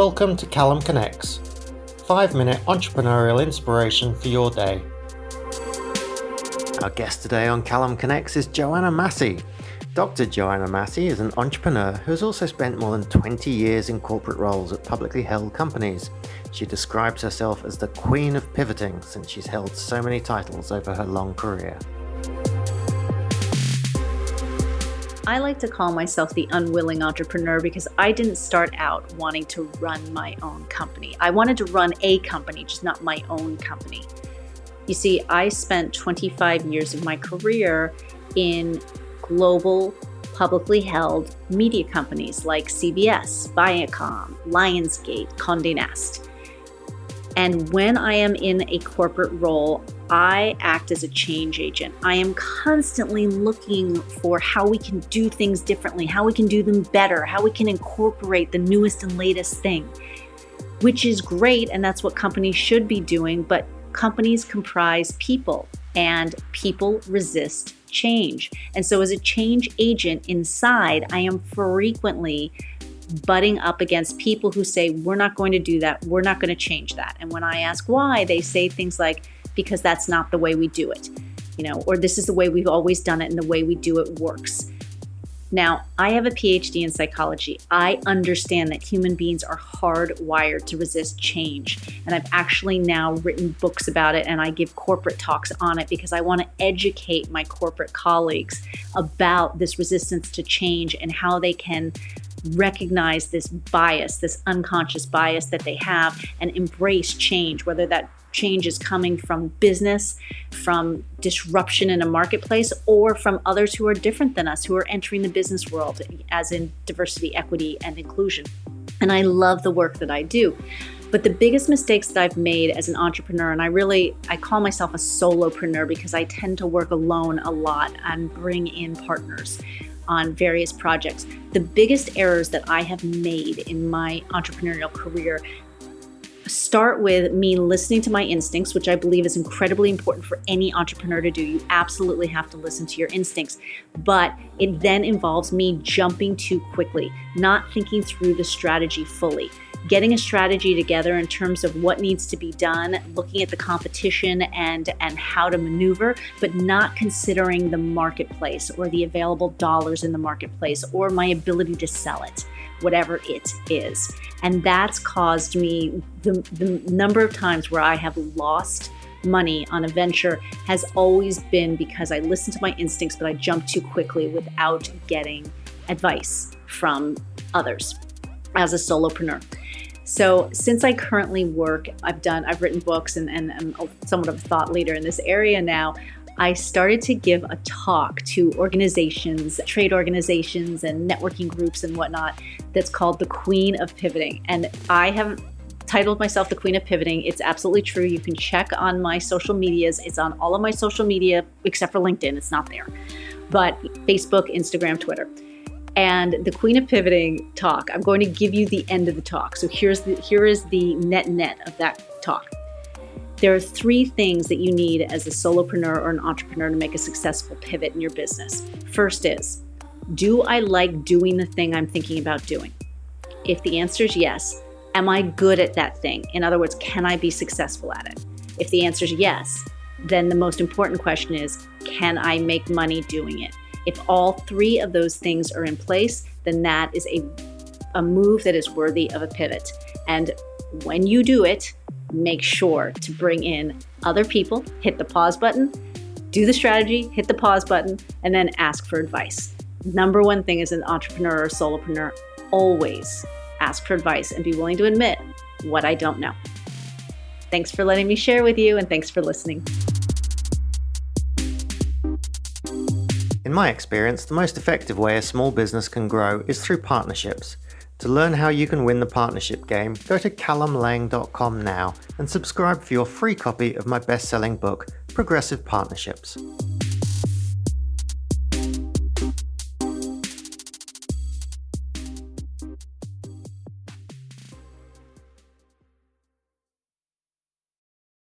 Welcome to CallumConnects, 5-minute entrepreneurial inspiration for your day. Our guest today on CallumConnects is Joanna Massey. Dr. Joanna Massey is an entrepreneur who has also spent more than 20 years in corporate roles at publicly held companies. She describes herself as the queen of pivoting since she's held so many titles over her long career. I like to call myself the unwilling entrepreneur because I didn't start out wanting to run my own company. I wanted to run a company, just not my own company. You see, I spent 25 years of my career in global, publicly held media companies like CBS, Viacom, Lionsgate, Condé Nast. And when I am in a corporate role, I act as a change agent. I am constantly looking for how we can do things differently, how we can do them better, how we can incorporate the newest and latest thing, which is great. And that's what companies should be doing. But companies comprise people, and people resist change. And so as a change agent inside, I am frequently butting up against people who say, we're not going to do that. We're not going to change that. And when I ask why, they say things like, because that's not the way we do it, or this is the way we've always done it and the way we do it works. Now, I have a PhD in psychology. I understand that human beings are hardwired to resist change. And I've actually now written books about it, and I give corporate talks on it because I want to educate my corporate colleagues about this resistance to change and how they can recognize this bias, this unconscious bias that they have, and embrace change, whether that change is coming from business, from disruption in a marketplace, or from others who are different than us, who are entering the business world, as in diversity, equity, and inclusion. And I love the work that I do. But the biggest mistakes that I've made as an entrepreneur, and I call myself a solopreneur because I tend to work alone a lot and bring in partners on various projects. The biggest errors that I have made in my entrepreneurial career start with me listening to my instincts, which I believe is incredibly important for any entrepreneur to do. You absolutely have to listen to your instincts. But it then involves me jumping too quickly, not thinking through the strategy fully. Getting a strategy together in terms of what needs to be done, looking at the competition and how to maneuver, but not considering the marketplace or the available dollars in the marketplace or my ability to sell it, whatever it is. And that's caused me the number of times where I have lost money on a venture has always been because I listened to my instincts, but I jumped too quickly without getting advice from others as a solopreneur. So since I currently work, I've written books and I'm somewhat of a thought leader in this area now. I started to give a talk to organizations, trade organizations and networking groups and whatnot that's called the Queen of Pivoting. And I have titled myself the Queen of Pivoting. It's absolutely true. You can check on my social medias. It's on all of my social media except for LinkedIn. It's not there. But Facebook, Instagram, Twitter. And the Queen of Pivoting talk, I'm going to give you the end of the talk. So here is the net of that talk. There are 3 things that you need as a solopreneur or an entrepreneur to make a successful pivot in your business. First is, do I like doing the thing I'm thinking about doing? If the answer is yes, am I good at that thing? In other words, can I be successful at it? If the answer is yes, then the most important question is, can I make money doing it? If all 3 of those things are in place, then that is a move that is worthy of a pivot. And when you do it, make sure to bring in other people, hit the pause button, do the strategy, hit the pause button, and then ask for advice. Number one thing as an entrepreneur or solopreneur, always ask for advice and be willing to admit what I don't know. Thanks for letting me share with you, and thanks for listening. In my experience, the most effective way a small business can grow is through partnerships. To learn how you can win the partnership game, go to callumlang.com now and subscribe for your free copy of my best-selling book, Progressive Partnerships.